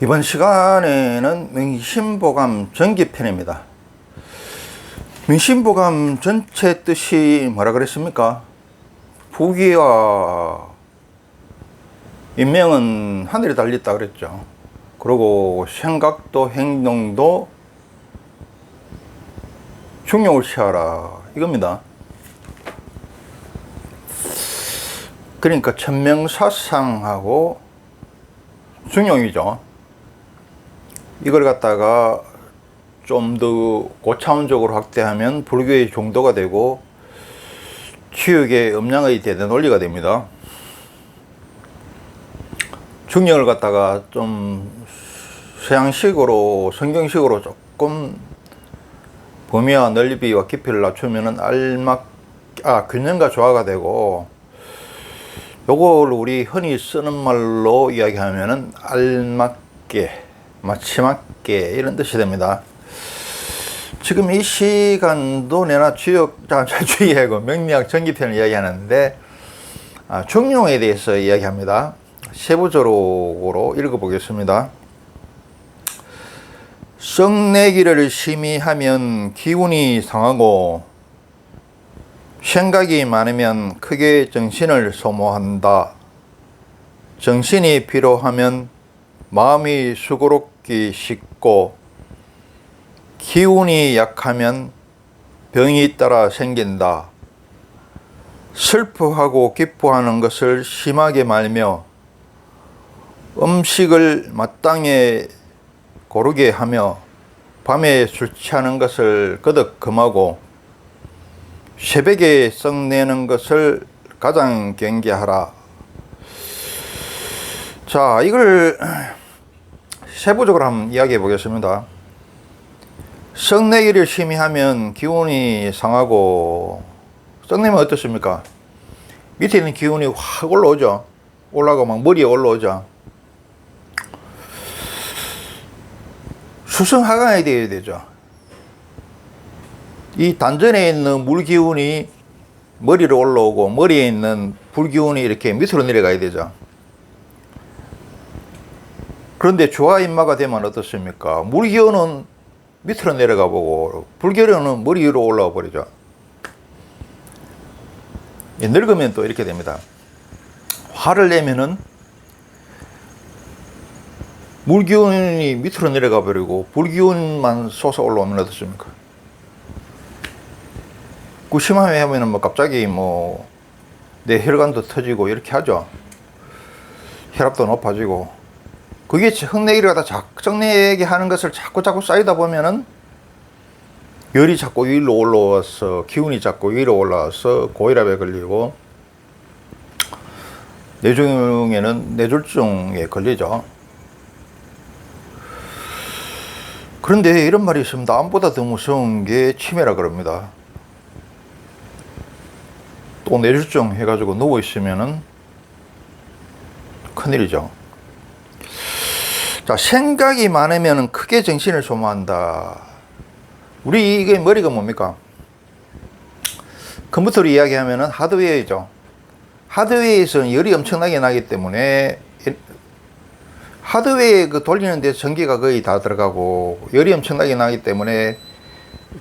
이번 시간에는 명심보감 전기편입니다. 명심보감 전체 뜻이 뭐라 그랬습니까? 부귀와 인명은 하늘에 달렸다 그랬죠. 그리고 생각도 행동도 중용을 취하라 이겁니다. 그러니까 천명사상하고 중용이죠. 이걸 갖다가 좀 더 고차원적으로 확대하면 불교의 종도가 되고 치욕의 음양의 대대 논리가 됩니다. 중용을 갖다가 좀 서양식으로 성경식으로 조금 범위와 넓이와 깊이를 낮추면은 균형과 조화가 되고, 요걸 우리 흔히 쓰는 말로 이야기하면은 알맞게, 마치맞게 이런 뜻이 됩니다. 지금 이 시간도 내나 주의하고 명리학 전기편을 이야기하는데 중용에 대해서 이야기합니다. 세부적으로 읽어보겠습니다. 성내기를 심히 하면 기운이 상하고 생각이 많으면 크게 정신을 소모한다. 정신이 피로하면 마음이 수고롭기 쉽고 기운이 약하면 병이 따라 생긴다. 슬퍼하고 기뻐하는 것을 심하게 말며 음식을 마땅히 고르게 하며 밤에 술 취하는 것을 거듭 금하고 새벽에 썩내는 것을 가장 경계하라. 자, 이걸 세부적으로 한번 이야기해 보겠습니다. 썩내기를 심히 하면 기운이 상하고, 썩내면 어떻습니까? 밑에 있는 기운이 확 올라오죠. 올라가고 막 머리에 올라오죠. 수성하강이 되어야 되죠. 이 단전에 있는 물기운이 머리로 올라오고 머리에 있는 불기운이 이렇게 밑으로 내려가야 되죠. 그런데 조화인마가 되면 어떻습니까? 물기운은 밑으로 내려가 보고 불기운은 머리 위로 올라와 버리죠. 늙으면 또 이렇게 됩니다. 화를 내면은 물기운이 밑으로 내려가 버리고 불기운만 솟아 올라오면 어떻습니까? 구심함에 하면은 뭐 갑자기 내 혈관도 터지고 이렇게 하죠. 혈압도 높아지고. 그게 흙내기를 갖다 썩내기 하는 것을 자꾸 쌓이다 보면은 열이 자꾸 위로 올라와서 기운이 자꾸 위로 올라와서 고혈압에 걸리고 뇌중에는 뇌졸중에 걸리죠. 그런데 이런 말이 있습니다. 암보다 더 무서운 게 치매라 그럽니다. 또 뇌졸중 해가지고 누워 있으면은 큰일이죠. 자, 생각이 많으면 크게 정신을 소모한다. 우리 이게 머리가 뭡니까? 컴퓨터로 이야기하면은 하드웨어이죠. 하드웨어에서는 열이 엄청나게 나기 때문에 하드웨어 돌리는 데 전기가 거의 다 들어가고 열이 엄청나게 나기 때문에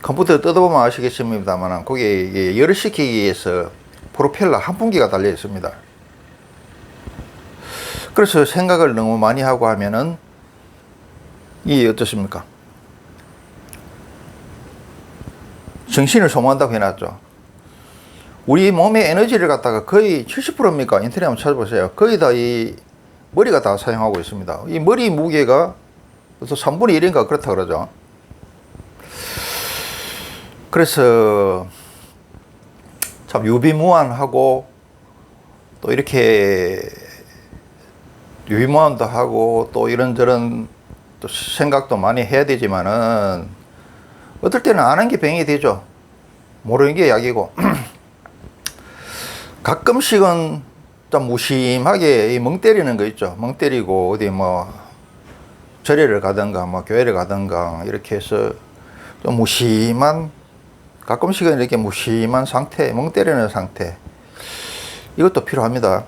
컴퓨터 뜯어보면 아시겠습니다만 거기에 열을 식히기 위해서 프로펠러 한풍기가 달려 있습니다. 그래서 생각을 너무 많이 하고 하면은 이게 어떻습니까? 정신을 소모한다고 해놨죠. 우리 몸의 에너지를 갖다가 거의 70%입니까? 인터넷 한번 찾아보세요. 거의 다 이 머리가 다 사용하고 있습니다. 이 머리 무게가 3분의 1인가 그렇다 그러죠. 그래서 참 유비무환하고 또 이렇게 유비무환도 하고 또 이런저런 또 생각도 많이 해야 되지만은 어떨 때는 아는 게 병이 되죠. 모르는 게 약이고 가끔씩은 좀 무심하게 멍 때리는 거 있죠. 멍 때리고 어디 절에를 가든가 교회를 가든가 이렇게 해서 좀 무심한, 가끔씩은 이렇게 무심한 상태, 멍 때리는 상태, 이것도 필요합니다.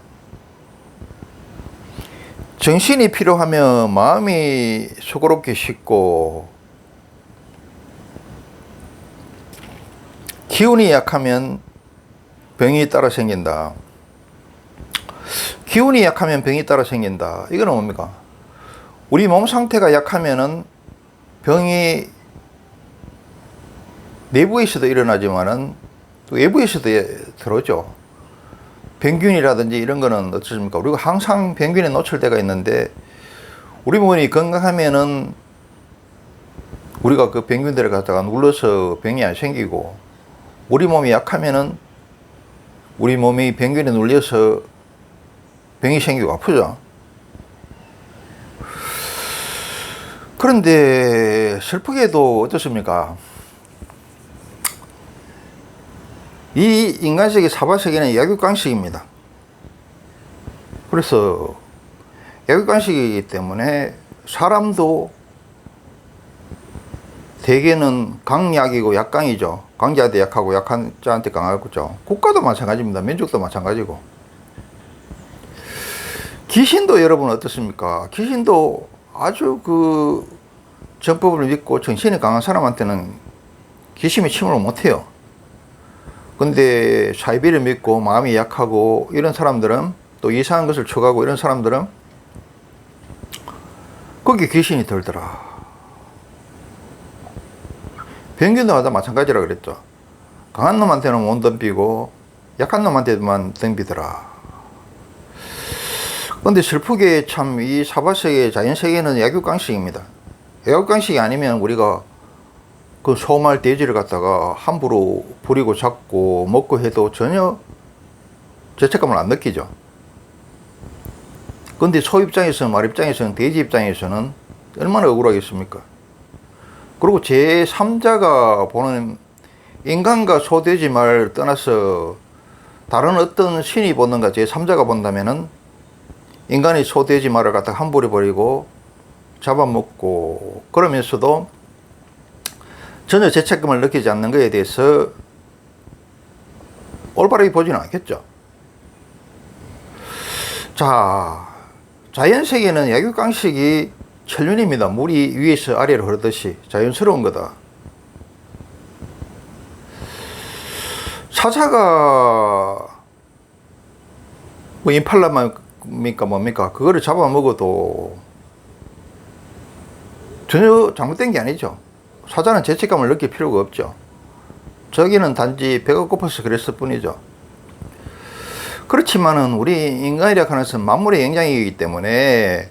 정신이 필요하면 마음이 수고롭게 쉽고, 기운이 약하면 병이 따라 생긴다. 기운이 약하면 병이 따라 생긴다. 이거는 뭡니까? 우리 몸 상태가 약하면은 병이 내부에서도 일어나지만은 또 외부에서도 들어오죠. 병균이라든지 이런 거는 어떻습니까? 우리가 항상 병균에 노출 때가 있는데, 우리 몸이 건강하면은 우리가 그 병균들을 갖다가 눌러서 병이 안 생기고, 우리 몸이 약하면은 우리 몸이 병균에 눌려서 병이 생기고 아프죠. 그런데 슬프게도 어떻습니까? 이 인간세계 사바세계는 약육강식입니다. 그래서 약육강식이기 때문에 사람도 대개는 강약이고 약강이죠. 강자한테 약하고 약한 자한테 강하겠죠. 국가도 마찬가지입니다. 민족도 마찬가지고. 귀신도 여러분 어떻습니까? 귀신도 아주 그 정법을 믿고 정신이 강한 사람한테는 귀신이 침을 못해요. 근데 사이비를 믿고 마음이 약하고 이런 사람들은, 또 이상한 것을 촉하고 이런 사람들은 거기 귀신이 들더라. 병균도 하다 마찬가지라 그랬죠. 강한 놈한테는 못 덤비고 약한 놈한테만 덤비더라. 근데 슬프게 참 이 사바세계 자연세계는 약육강식입니다. 약육강식이 아니면 우리가 그 소말 돼지를 갖다가 함부로 부리고 잡고 먹고 해도 전혀 죄책감을 안 느끼죠. 근데 소 입장에서는, 말 입장에서는, 돼지 입장에서는 얼마나 억울하겠습니까? 그리고 제3자가 보는, 인간과 소, 돼지, 말 떠나서 다른 어떤 신이 보는가 제3자가 본다면은 인간이 소, 돼지, 말을 갖다가 함부로 버리고 잡아먹고 그러면서도 전혀 죄책감을 느끼지 않는 것에 대해서 올바르게 보지는 않겠죠. 자, 자연세계는 약육강식이 천륜입니다. 물이 위에서 아래로 흐르듯이 자연스러운 거다. 사자가 뭐 임팔라입니까 뭡니까? 그거를 잡아먹어도 전혀 잘못된 게 아니죠. 사자는 죄책감을 느낄 필요가 없죠. 저기는 단지 배가 고파서 그랬을 뿐이죠. 그렇지만은 우리 인간이라 하는 것은 만물의 영장이기 때문에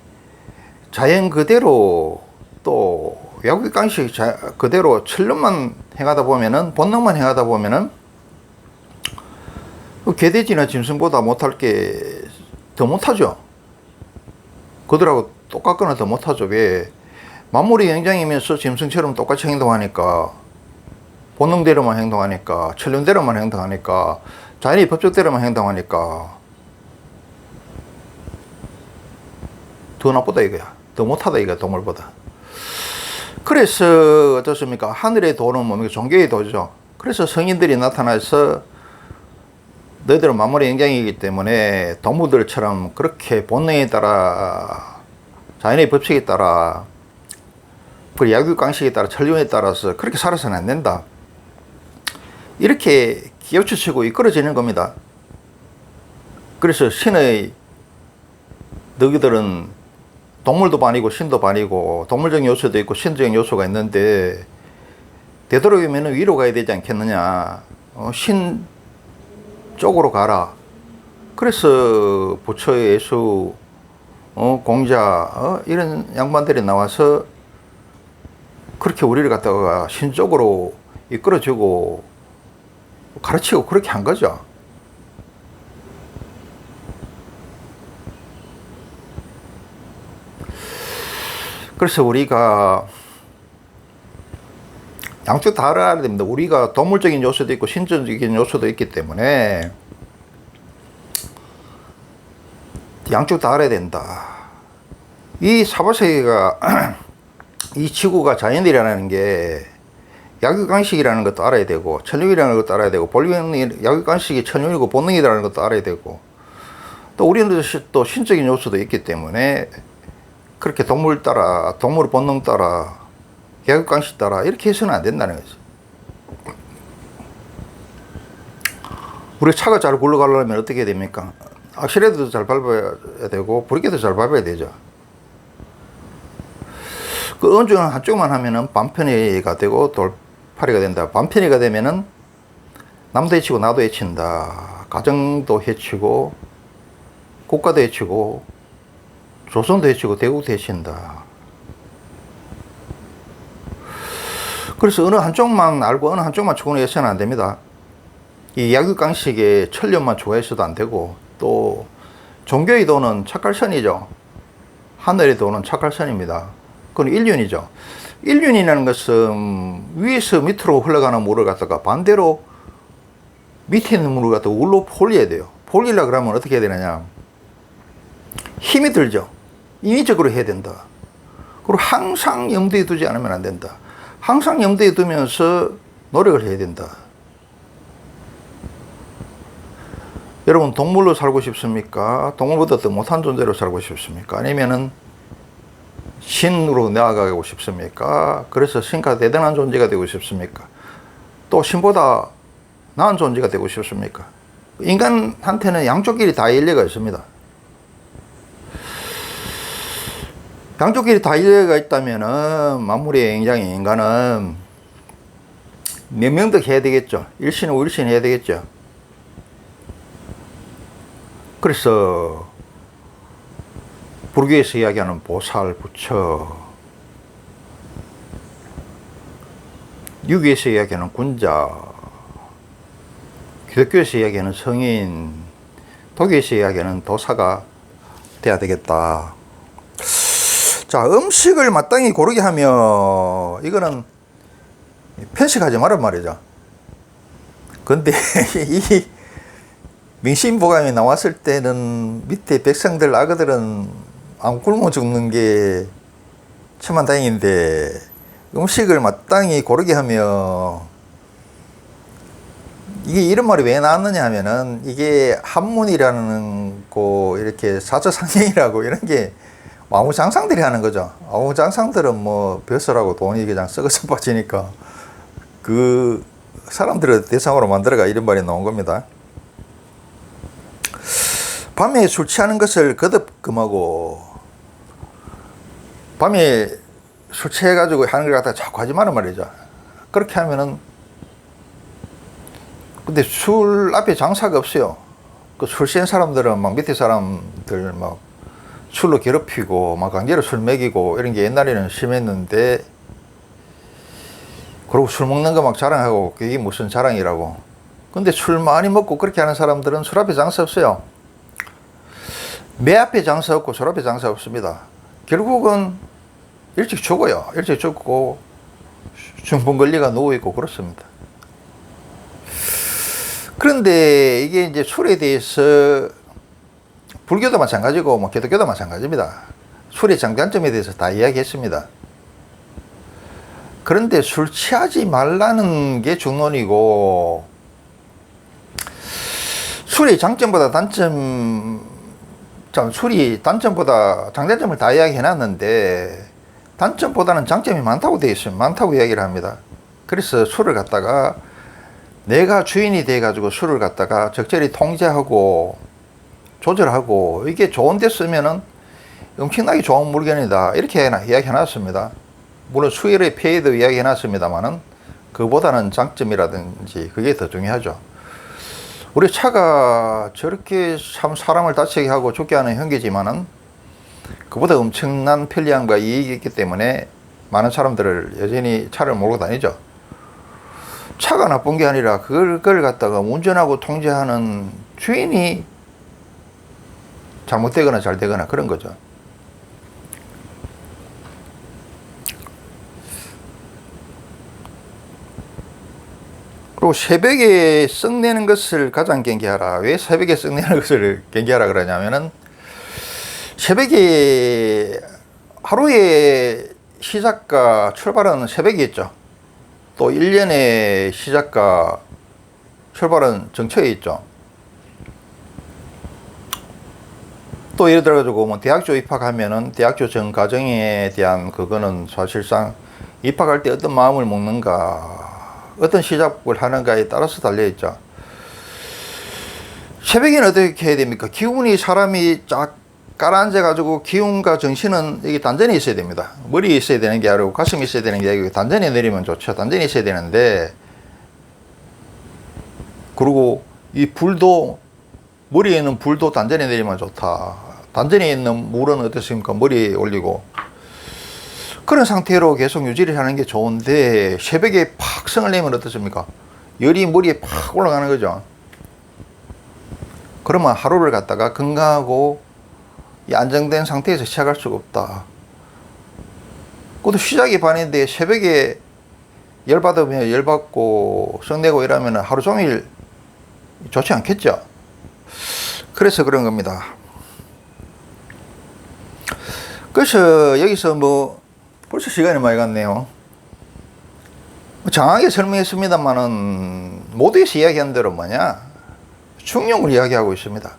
자연 그대로, 또 약육강식 그대로 천륜만 행하다 보면은, 본능만 행하다 보면은 개돼지나 짐승보다 못할 게 더 못하죠. 그들하고 똑같거나 더 못하죠. 왜? 만물의 영장이면서 짐승처럼 똑같이 행동하니까, 본능대로만 행동하니까, 천륜대로만 행동하니까, 자연의 법칙대로만 행동하니까 더 나쁘다 이거야. 더 못하다 이거야, 동물보다. 그래서 어떻습니까? 하늘의 도는 뭡니까? 종교의 도죠. 그래서 성인들이 나타나서 너희들은 만물의 영장이기 때문에 동물들처럼 그렇게 본능에 따라, 자연의 법칙에 따라, 그리고 약육강식에 따라, 천륜에 따라서 그렇게 살아서는 안 된다. 이렇게 기어추치고 이끌어지는 겁니다. 그래서 신의, 너희들은 동물도 반이고 신도 반이고 동물적 요소도 있고 신적 요소가 있는데 되도록이면 위로 가야 되지 않겠느냐. 신 쪽으로 가라. 그래서 부처, 예수, 공자, 이런 양반들이 나와서 그렇게 우리를 갖다가 신 쪽으로 이끌어주고 가르치고 그렇게 한 거죠. 그래서 우리가 양쪽 다 알아야 됩니다. 우리가 동물적인 요소도 있고 신적인 요소도 있기 때문에 양쪽 다 알아야 된다. 이 사바세계가 이 지구가 자연이라는 게 약육강식이라는 것도 알아야 되고, 천륜이라는 것도 알아야 되고, 본능, 약육강식이 천륜이고 본능이라는 것도 알아야 되고, 또 우리는 또 신적인 요소도 있기 때문에 그렇게 동물 따라, 동물 본능 따라, 계급관식 따라 이렇게 해서는 안 된다는 거죠. 우리 차가 잘 굴러가려면 어떻게 해야 됩니까? 악셀레터도 잘 밟아야 되고 브레이크도 잘 밟아야 되죠. 그 어느 한쪽만 하면은 반편이가 되고 돌팔이가 된다. 반편이가 되면은 남도 해치고 나도 해친다. 가정도 해치고 국가도 해치고 조선도 해치고 대국도 해친다. 그래서 어느 한쪽만 알고 어느 한쪽만 추구해서는 안 됩니다. 이 약육강식에 천년만 추구해서도 안 되고, 또 종교의 도는 착갈선이죠. 하늘의 도는 착갈선입니다. 그건 일륜이죠. 일륜이라는 것은 위에서 밑으로 흘러가는 물을 갖다가 반대로 밑에 있는 물을 갖다가 울로 폴려야 돼요. 폴리려 그러면 어떻게 해야 되느냐? 힘이 들죠. 인위적으로 해야 된다. 그리고 항상 염두에 두지 않으면 안 된다. 항상 염두에 두면서 노력을 해야 된다. 여러분, 동물로 살고 싶습니까? 동물보다 더 못한 존재로 살고 싶습니까? 아니면은 신으로 나아가고 싶습니까? 그래서 신과 대단한 존재가 되고 싶습니까? 또 신보다 나은 존재가 되고 싶습니까? 인간한테는 양쪽 길이 다 일리가 있습니다. 양쪽 길이 다 일리가 있다면은 만물의 영장인 인간은 명명덕 해야 되겠죠. 일신후 일신 해야 되겠죠. 그래서 불교에서 이야기하는 보살, 부처, 유교에서 이야기하는 군자, 기독교에서 이야기하는 성인, 도교에서 이야기하는 도사가 돼야 되겠다. 자, 음식을 마땅히 고르게 하면 이거는 편식하지 말란 말이죠. 근데 이 민심보감이 나왔을 때는 밑에 백성들, 악어들은 안 굶어 죽는 게 천만다행인데, 음식을 마땅히 고르게 하면, 이게 이런 말이 왜 나왔느냐 하면은, 이게 한문이라는 거, 이렇게 사처상행이라고 이런 게 아무장상들이 하는 거죠. 아무장상들은 뭐 벼슬하고 돈이 그냥 썩어서 빠지니까 그 사람들을 대상으로 만들어가 이런 말이 나온 겁니다. 밤에 술 취하는 것을 거듭 금하고, 밤에 술 취해가지고 하는 걸 갖다가 자꾸 하지 말란 말이죠. 그렇게 하면은, 근데 술 앞에 장사가 없어요. 그 술 취한 사람들은 막 밑에 사람들 막 술로 괴롭히고, 막 강제로 술 먹이고, 이런 게 옛날에는 심했는데, 그리고 술 먹는 거 막 자랑하고, 그게 무슨 자랑이라고. 근데 술 많이 먹고 그렇게 하는 사람들은 술 앞에 장사 없어요. 매 앞에 장사 없고 술 앞에 장사 없습니다. 결국은 일찍 죽어요. 일찍 죽고 중풍 걸리가 누워있고 그렇습니다. 그런데 이게 이제 술에 대해서 불교도 마찬가지고 뭐 기독교도 마찬가지입니다. 술의 장단점에 대해서 다 이야기했습니다. 그런데 술 취하지 말라는 게 중론이고, 술의 장점보다 술이 단점보다 장단점을 다 이야기해 놨는데, 단점보다는 장점이 많다고 되어 있어요. 많다고 이야기를 합니다. 그래서 술을 갖다가 내가 주인이 돼 가지고 술을 갖다가 적절히 통제하고 조절하고, 이게 좋은 데 쓰면은 엄청나게 좋은 물건이다, 이렇게 이야기해 놨습니다. 물론 수혈의 폐해도 이야기해 놨습니다만은 그보다는 장점이라든지 그게 더 중요하죠. 우리 차가 저렇게 참 사람을 다치게 하고 죽게 하는 형계지만은 그보다 엄청난 편리함과 이익이 있기 때문에 많은 사람들을 여전히 차를 몰고 다니죠. 차가 나쁜 게 아니라 그걸 갖다가 운전하고 통제하는 주인이 잘못되거나 잘 되거나 그런 거죠. 그리고 새벽에 썩내는 것을 가장 경계하라. 왜 새벽에 썩내는 것을 경계하라 그러냐면은, 새벽에 하루의 시작과 출발은 새벽이 있죠. 또 1년의 시작과 출발은 정처에 있죠. 또 예를 들어가지고 뭐 대학교 입학하면은 대학교 전 과정에 대한 그거는 사실상 입학할 때 어떤 마음을 먹는가, 어떤 시작을 하는가에 따라서 달려있죠. 새벽에는 어떻게 해야 됩니까? 기운이 사람이 쫙 깔아앉아가지고 기운과 정신은 여기 단전에 있어야 됩니다. 머리에 있어야 되는 게 아니고 가슴에 있어야 되는 게 아니고 단전에 내리면 좋죠. 단전에 있어야 되는데, 그리고 이 불도, 머리에 있는 불도 단전에 내리면 좋다. 단전에 있는 물은 어떻습니까? 머리에 올리고. 그런 상태로 계속 유지를 하는 게 좋은데, 새벽에 팍 성을 내면 어떻습니까? 열이 머리에 팍 올라가는 거죠. 그러면 하루를 갖다가 건강하고 안정된 상태에서 시작할 수가 없다. 그것도 시작이 반인데 새벽에 열받으면 열받고 성내고 이러면 하루 종일 좋지 않겠죠. 그래서 그런 겁니다. 그래서 여기서 뭐 벌써 시간이 많이 갔네요. 장하게 설명했습니다만은 모두에서 이야기한 대로 뭐냐, 중용을 이야기하고 있습니다.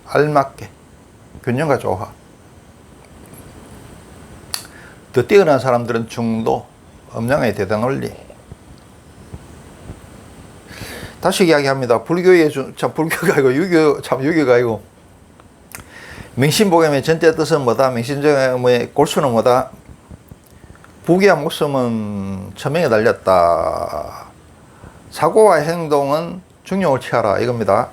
알맞게 균형과 조화. 더 뛰어난 사람들은 중도, 음양의 대단 원리. 다시 이야기합니다. 불교의 불교가 아니고 유교가 아니고, 명심보감의 전체 뜻은 뭐다? 명심보감의 골수는 뭐다? 부귀한 목숨은 천명에 달렸다. 사고와 행동은 중용을 취하라, 이겁니다.